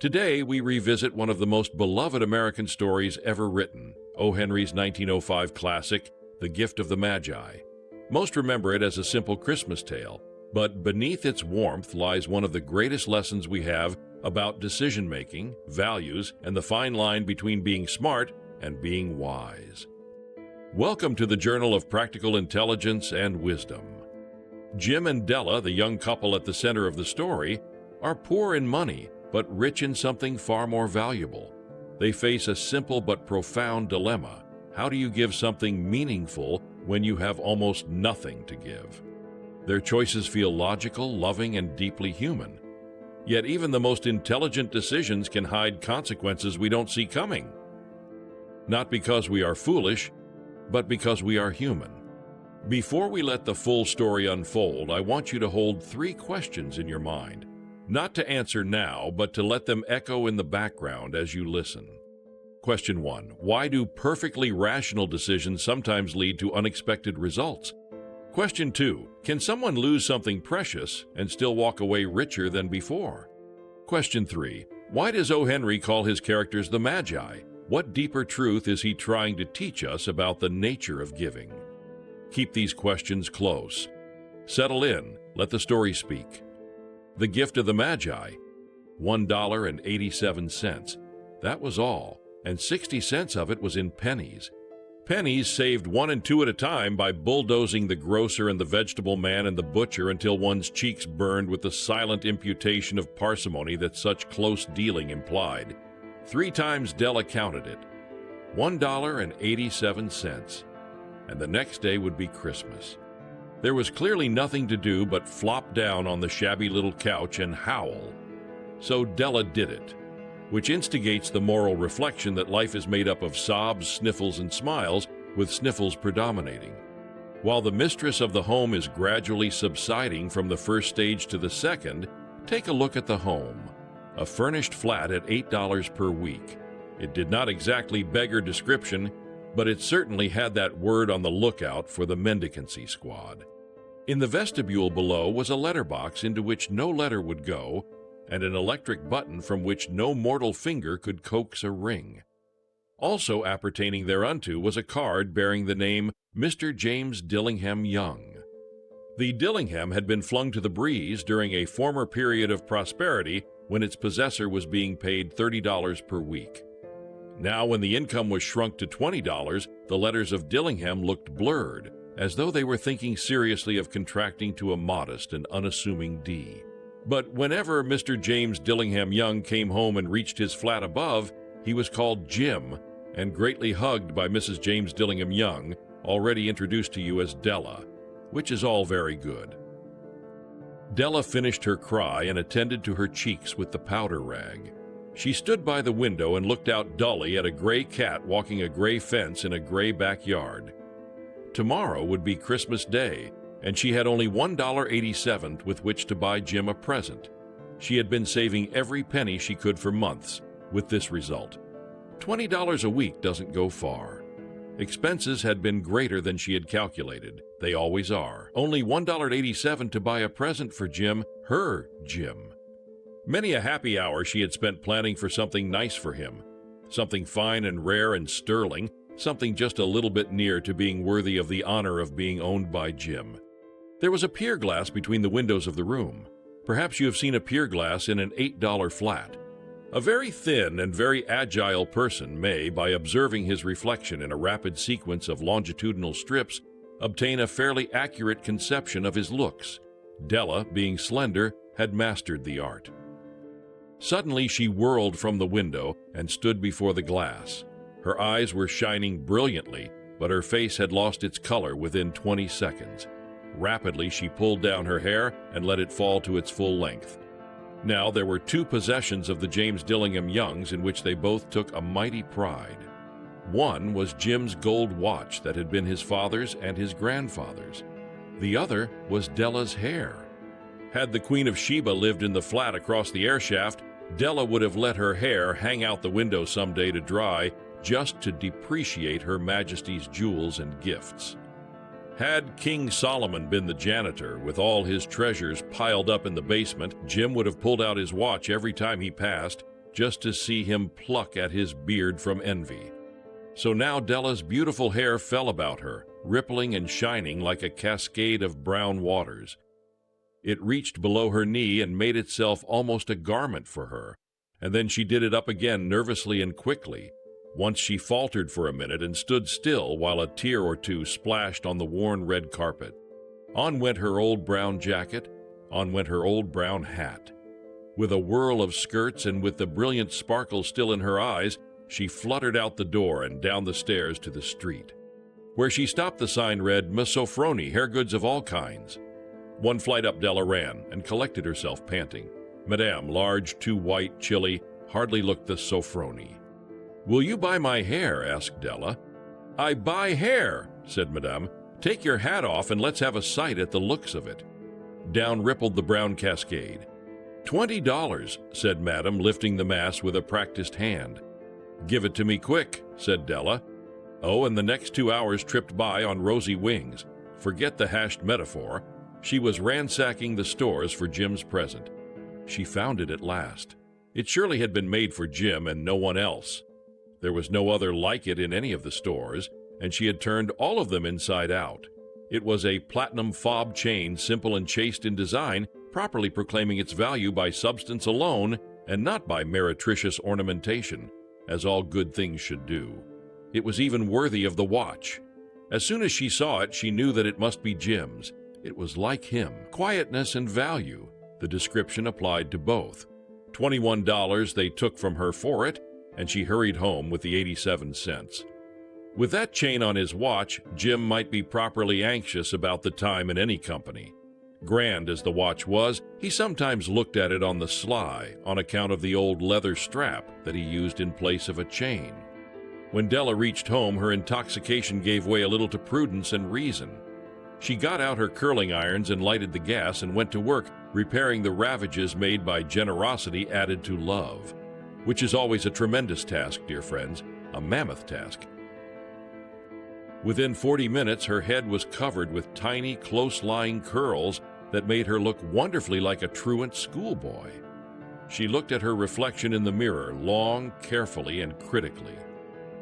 Today, we revisit one of the most beloved American stories ever written, O. Henry's 1905 classic, The Gift of the Magi. Most remember it as a simple Christmas tale, but beneath its warmth lies one of the greatest lessons we have about decision-making, values, and the fine line between being smart and being wise. Welcome to the Journal of Practical Intelligence and Wisdom. Jim and Della, the young couple at the center of the story, are poor in money, but rich in something far more valuable. They face a simple but profound dilemma. How do you give something meaningful when you have almost nothing to give? Their choices feel logical, loving, and deeply human. Yet even the most intelligent decisions can hide consequences we don't see coming. Not because we are foolish, but because we are human. Before we let the full story unfold, I want you to hold 3 questions in your mind. Not to answer now, but to let them echo in the background as you listen. Question 1. Why do perfectly rational decisions sometimes lead to unexpected results? Question 2. Can someone lose something precious and still walk away richer than before? Question 3. Why does O. Henry call his characters the Magi? What deeper truth is he trying to teach us about the nature of giving? Keep these questions close. Settle in. Let the story speak. The Gift of the Magi, $1.87. That was all, and 60 cents of it was in pennies. Pennies saved 1 and 2 at a time by bulldozing the grocer and the vegetable man and the butcher until one's cheeks burned with the silent imputation of parsimony that such close dealing implied. 3 times Della counted it. $1.87. And the next day would be Christmas. There was clearly nothing to do but flop down on the shabby little couch and howl. So Della did it, which instigates the moral reflection that life is made up of sobs, sniffles, and smiles, with sniffles predominating. While the mistress of the home is gradually subsiding from the first stage to the second, take a look at the home. A furnished flat at $8 per week. It did not exactly beggar description, but it certainly had that word on the lookout for the mendicancy squad. In the vestibule below was a letterbox into which no letter would go, and an electric button from which no mortal finger could coax a ring. Also appertaining thereunto was a card bearing the name Mr. James Dillingham Young. The Dillingham had been flung to the breeze during a former period of prosperity when its possessor was being paid $30 per week. Now, when the income was shrunk to $20, the letters of Dillingham looked blurred, as though they were thinking seriously of contracting to a modest and unassuming D. But whenever Mr. James Dillingham Young came home and reached his flat above, he was called Jim and greatly hugged by Mrs. James Dillingham Young, already introduced to you as Della, which is all very good. Della finished her cry and attended to her cheeks with the powder rag. She stood by the window and looked out dully at a gray cat walking a gray fence in a gray backyard. Tomorrow would be Christmas Day, and she had only $1.87 with which to buy Jim a present. She had been saving every penny she could for months, with this result. $20 a week doesn't go far. Expenses had been greater than she had calculated. They always are. Only $1.87 to buy a present for Jim, her Jim. Many a happy hour she had spent planning for something nice for him, something fine and rare and sterling, something just a little bit near to being worthy of the honor of being owned by Jim. There was a pier glass between the windows of the room. Perhaps you have seen a pier glass in an $8 flat. A very thin and very agile person may, by observing his reflection in a rapid sequence of longitudinal strips, obtain a fairly accurate conception of his looks. Della, being slender, had mastered the art. Suddenly she whirled from the window and stood before the glass. Her eyes were shining brilliantly, but her face had lost its color within 20 seconds. Rapidly she pulled down her hair and let it fall to its full length. Now there were 2 possessions of the James Dillingham Youngs in which they both took a mighty pride. One was Jim's gold watch that had been his father's and his grandfather's. The other was Della's hair. Had the Queen of Sheba lived in the flat across the air shaft, Della would have let her hair hang out the window someday to dry, just to depreciate Her Majesty's jewels and gifts. Had King Solomon been the janitor, with all his treasures piled up in the basement, Jim would have pulled out his watch every time he passed, just to see him pluck at his beard from envy. So now Della's beautiful hair fell about her, rippling and shining like a cascade of brown waters. It reached below her knee and made itself almost a garment for her, and then she did it up again nervously and quickly. Once she faltered for a minute and stood still while a tear or two splashed on the worn red carpet. On went her old brown jacket, on went her old brown hat. With a whirl of skirts and with the brilliant sparkle still in her eyes, she fluttered out the door and down the stairs to the street. Where she stopped, the sign read, "Miss Sofroni, hair goods of all kinds." One flight up Della ran and collected herself, panting. Madame, large, too white, chilly, hardly looked the Sofroni. "Will you buy my hair?" asked Della. "I buy hair," said Madame. "Take your hat off and let's have a sight at the looks of it." Down rippled the brown cascade. $20, said Madame, lifting the mass with a practiced hand. "Give it to me quick," said Della. Oh, and the next 2 hours tripped by on rosy wings. Forget the hashed metaphor. She was ransacking the stores for Jim's present. She found it at last. It surely had been made for Jim and no one else. There was no other like it in any of the stores, and she had turned all of them inside out. It was a platinum fob chain, simple and chaste in design, properly proclaiming its value by substance alone and not by meretricious ornamentation, as all good things should do. It was even worthy of the watch. As soon as she saw it, she knew that it must be Jim's. It was like him. Quietness and value. The description applied to both. $21 they took from her for it, and she hurried home with the 87 cents. With that chain on his watch, Jim might be properly anxious about the time in any company. Grand as the watch was, he sometimes looked at it on the sly on account of the old leather strap that he used in place of a chain. When Della reached home, her intoxication gave way a little to prudence and reason. She got out her curling irons and lighted the gas and went to work repairing the ravages made by generosity added to love, which is always a tremendous task, dear friends, a mammoth task. Within 40 minutes, her head was covered with tiny, close-lying curls that made her look wonderfully like a truant schoolboy. She looked at her reflection in the mirror long, carefully, and critically.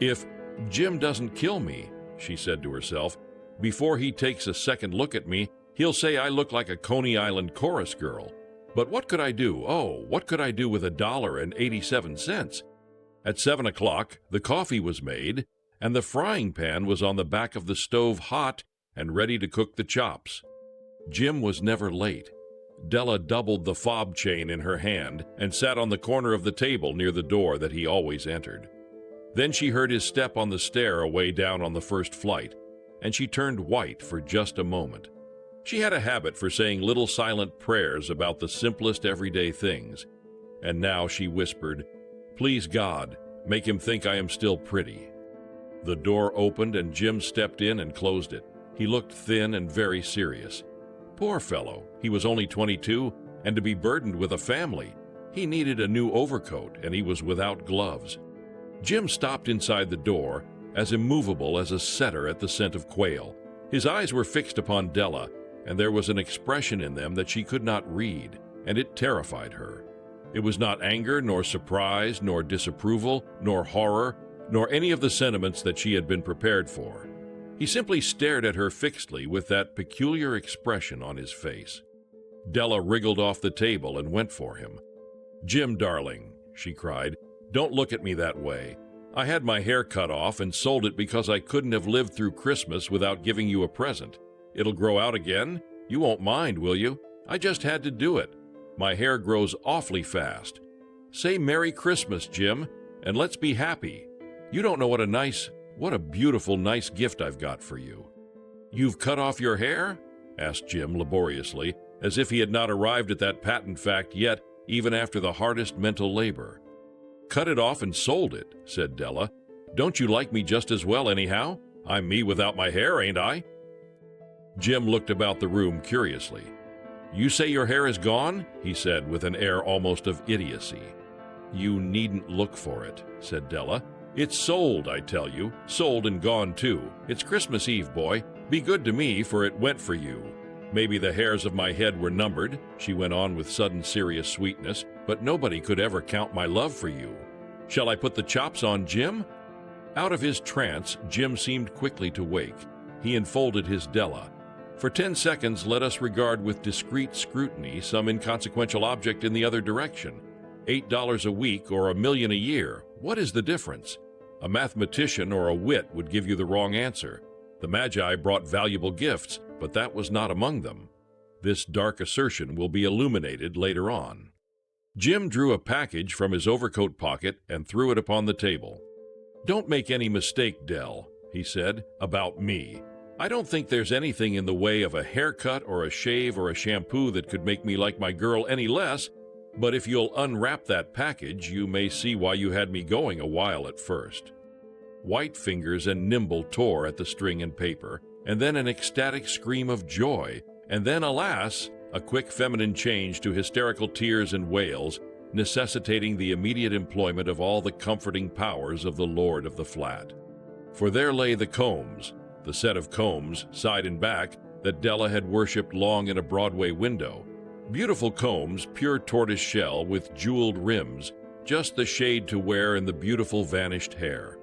"If Jim doesn't kill me," she said to herself, "before he takes a second look at me, he'll say I look like a Coney Island chorus girl. But what could I do? Oh, what could I do with $1.87? At 7 o'clock, the coffee was made, and the frying pan was on the back of the stove hot and ready to cook the chops. Jim was never late. Della doubled the fob chain in her hand and sat on the corner of the table near the door that he always entered. Then she heard his step on the stair away down on the first flight, and she turned white for just a moment. She had a habit for saying little silent prayers about the simplest everyday things, and now she whispered, "Please God, make him think I am still pretty." The door opened and Jim stepped in and closed it. He looked thin and very serious. Poor fellow, he was only 22, and to be burdened with a family. He needed a new overcoat, and he was without gloves. Jim stopped inside the door, as immovable as a setter at the scent of quail. His eyes were fixed upon Della, and there was an expression in them that she could not read, and it terrified her. It was not anger, nor surprise, nor disapproval, nor horror, nor any of the sentiments that she had been prepared for. He simply stared at her fixedly with that peculiar expression on his face. Della wriggled off the table and went for him. "Jim, darling," she cried, "don't look at me that way. I had my hair cut off and sold it because I couldn't have lived through Christmas without giving you a present. It'll grow out again. You won't mind, will you? I just had to do it. My hair grows awfully fast. Say Merry Christmas, Jim, and let's be happy. You don't know what a beautiful, nice gift I've got for you." "You've cut off your hair?" asked Jim laboriously, as if he had not arrived at that patent fact yet, even after the hardest mental labor. "Cut it off and sold it," said Della. "Don't you like me just as well anyhow? I'm me without my hair, ain't I?" Jim looked about the room curiously. "You say your hair is gone?" he said with an air almost of idiocy. "You needn't look for it," said Della. "It's sold, I tell you. Sold and gone, too. It's Christmas Eve, boy. Be good to me, for it went for you. Maybe the hairs of my head were numbered," she went on with sudden serious sweetness. but nobody could ever count my love for you. Shall I put the chops on Jim?" Out of his trance, Jim seemed quickly to wake. He enfolded his Della. For 10 seconds, let us regard with discreet scrutiny some inconsequential object in the other direction. $8 a week or $1 million a year. What is the difference? A mathematician or a wit would give you the wrong answer. The Magi brought valuable gifts, but that was not among them. This dark assertion will be illuminated later on. Jim drew a package from his overcoat pocket and threw it upon the table. "Don't make any mistake, Dell," he said, "about me. I don't think there's anything in the way of a haircut or a shave or a shampoo that could make me like my girl any less, but if you'll unwrap that package, you may see why you had me going a while at first." White fingers and nimble tore at the string and paper, and then an ecstatic scream of joy, and then, alas, a quick feminine change to hysterical tears and wails, necessitating the immediate employment of all the comforting powers of the Lord of the Flat. For there lay the combs, the set of combs, side and back, that Della had worshipped long in a Broadway window. Beautiful combs, pure tortoise shell with jeweled rims, just the shade to wear in the beautiful vanished hair.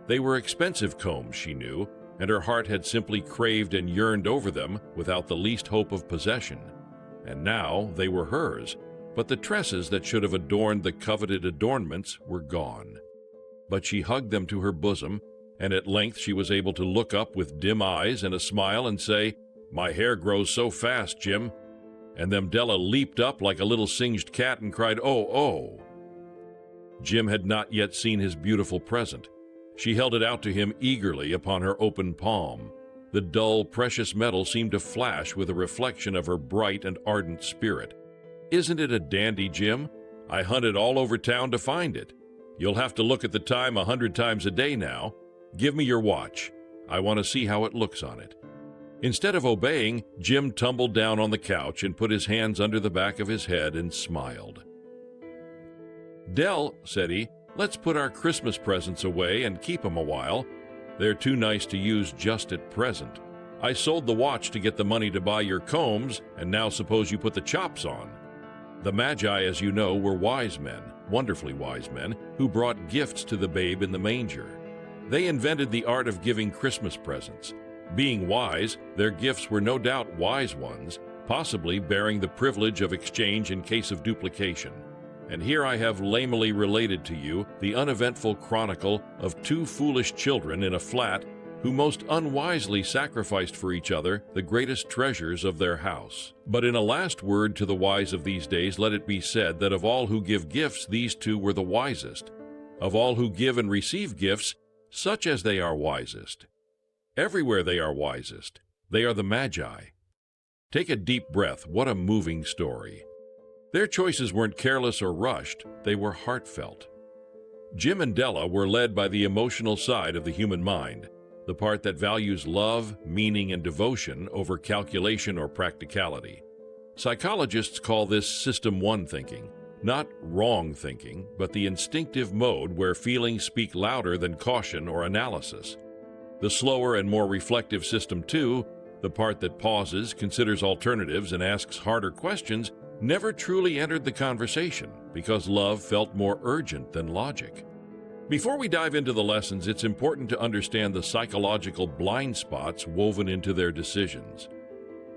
They were expensive combs, she knew, and her heart had simply craved and yearned over them without the least hope of possession. And now they were hers, but the tresses that should have adorned the coveted adornments were gone. But she hugged them to her bosom, and at length she was able to look up with dim eyes and a smile and say, "My hair grows so fast, Jim." And then Della leaped up like a little singed cat and cried, "Oh, oh!" Jim had not yet seen his beautiful present. She held it out to him eagerly upon her open palm. The dull, precious metal seemed to flash with a reflection of her bright and ardent spirit. "Isn't it a dandy, Jim? I hunted all over town to find it. You'll have to look at the time 100 times a day now. Give me your watch. I want to see how it looks on it." Instead of obeying, Jim tumbled down on the couch and put his hands under the back of his head and smiled. "Dell," said he, "let's put our Christmas presents away and keep 'em a while. They're too nice to use just at present. I sold the watch to get the money to buy your combs, and now suppose you put the chops on." The Magi, as you know, were wise men, wonderfully wise men, who brought gifts to the babe in the manger. They invented the art of giving Christmas presents. Being wise, their gifts were no doubt wise ones, possibly bearing the privilege of exchange in case of duplication. And here I have lamely related to you the uneventful chronicle of 2 foolish children in a flat who most unwisely sacrificed for each other the greatest treasures of their house. But in a last word to the wise of these days, let it be said that of all who give gifts, these 2 were the wisest. Of all who give and receive gifts, such as they are wisest. Everywhere they are wisest. They are the Magi. Take a deep breath. What a moving story. Their choices weren't careless or rushed. They were heartfelt. Jim and Della were led by the emotional side of the human mind, the part that values love, meaning, and devotion over calculation or practicality. Psychologists call this System 1 thinking, not wrong thinking, but the instinctive mode where feelings speak louder than caution or analysis. The slower and more reflective System 2, the part that pauses, considers alternatives, and asks harder questions, never truly entered the conversation because love felt more urgent than logic. Before we dive into the lessons, it's important to understand the psychological blind spots woven into their decisions.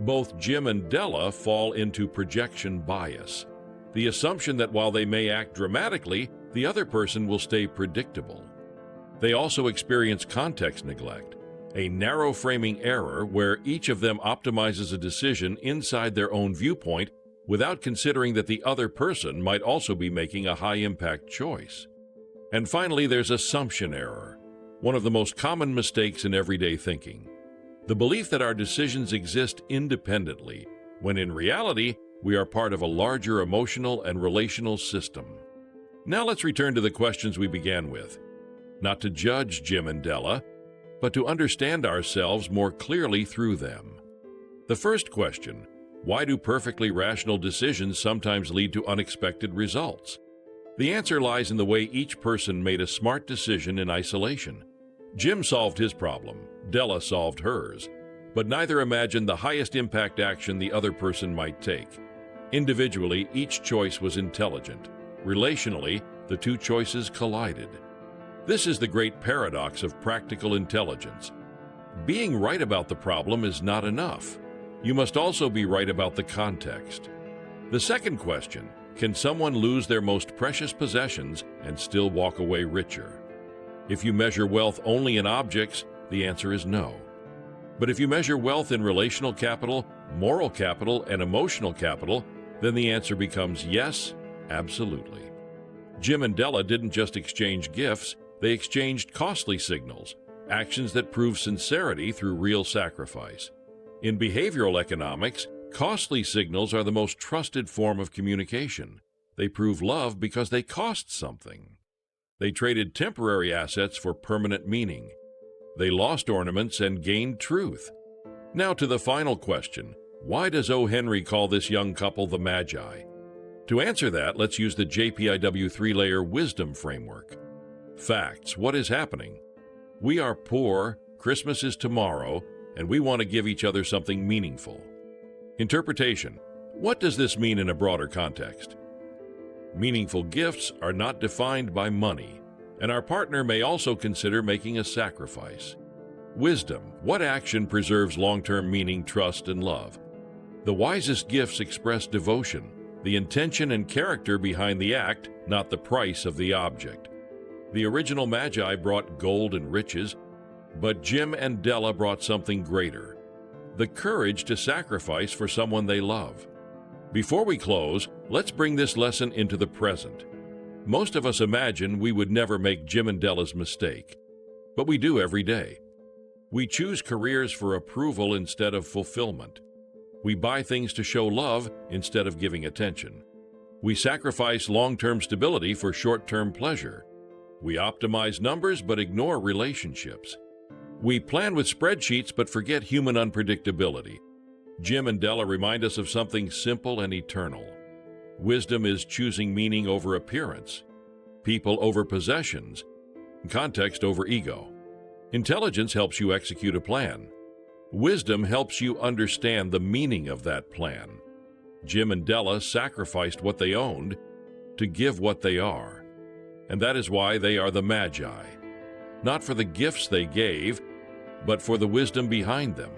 Both Jim and Della fall into projection bias, the assumption that while they may act dramatically, the other person will stay predictable. They also experience context neglect, a narrow framing error where each of them optimizes a decision inside their own viewpoint without considering that the other person might also be making a high-impact choice. And finally, there's assumption error, one of the most common mistakes in everyday thinking. The belief that our decisions exist independently, when in reality, we are part of a larger emotional and relational system. Now let's return to the questions we began with. Not to judge Jim and Della, but to understand ourselves more clearly through them. The first question: why do perfectly rational decisions sometimes lead to unexpected results? The answer lies in the way each person made a smart decision in isolation. Jim solved his problem, Della solved hers, but neither imagined the highest impact action the other person might take. Individually, each choice was intelligent. Relationally, the two choices collided. This is the great paradox of practical intelligence. Being right about the problem is not enough. You must also be right about the context. The second question, can someone lose their most precious possessions and still walk away richer? If you measure wealth only in objects, the answer is no. But if you measure wealth in relational capital, moral capital, and emotional capital, then the answer becomes yes, absolutely. Jim and Della didn't just exchange gifts, they exchanged costly signals, actions that prove sincerity through real sacrifice. In behavioral economics, costly signals are the most trusted form of communication. They prove love because they cost something. They traded temporary assets for permanent meaning. They lost ornaments and gained truth. Now to the final question. Why does O. Henry call this young couple the Magi? To answer that, let's use the JPIW Three-Layer Wisdom Framework. Facts. What is happening? We are poor, Christmas is tomorrow, and we want to give each other something meaningful. Interpretation. What does this mean in a broader context? Meaningful gifts are not defined by money, and our partner may also consider making a sacrifice. Wisdom. What action preserves long-term meaning, trust, and love? The wisest gifts express devotion, the intention and character behind the act, not the price of the object. The original Magi brought gold and riches, but Jim and Della brought something greater: the courage to sacrifice for someone they love. Before we close, let's bring this lesson into the present. Most of us imagine we would never make Jim and Della's mistake, but we do every day. We choose careers for approval instead of fulfillment. We buy things to show love instead of giving attention. We sacrifice long-term stability for short-term pleasure. We optimize numbers but ignore relationships. We plan with spreadsheets but forget human unpredictability. Jim and Della remind us of something simple and eternal. Wisdom is choosing meaning over appearance, people over possessions, context over ego. Intelligence helps you execute a plan. Wisdom helps you understand the meaning of that plan. Jim and Della sacrificed what they owned to give what they are. And that is why they are the Magi. Not for the gifts they gave, but for the wisdom behind them.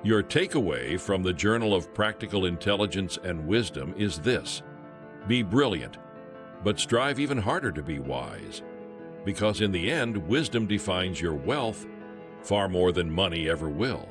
Your takeaway from the Journal of Practical Intelligence and Wisdom is this: be brilliant, but strive even harder to be wise. Because in the end, wisdom defines your wealth far more than money ever will.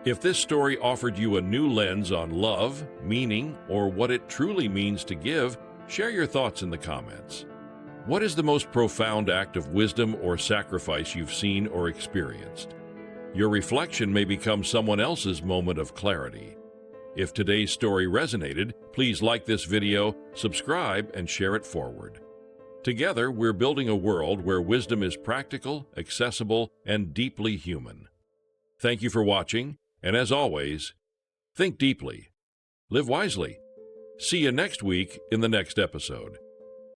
If this story offered you a new lens on love, meaning, or what it truly means to give, share your thoughts in the comments. What is the most profound act of wisdom or sacrifice you've seen or experienced? Your reflection may become someone else's moment of clarity. If today's story resonated, please like this video, subscribe, and share it forward. Together, we're building a world where wisdom is practical, accessible, and deeply human. Thank you for watching, and as always, think deeply, live wisely. See you next week in the next episode.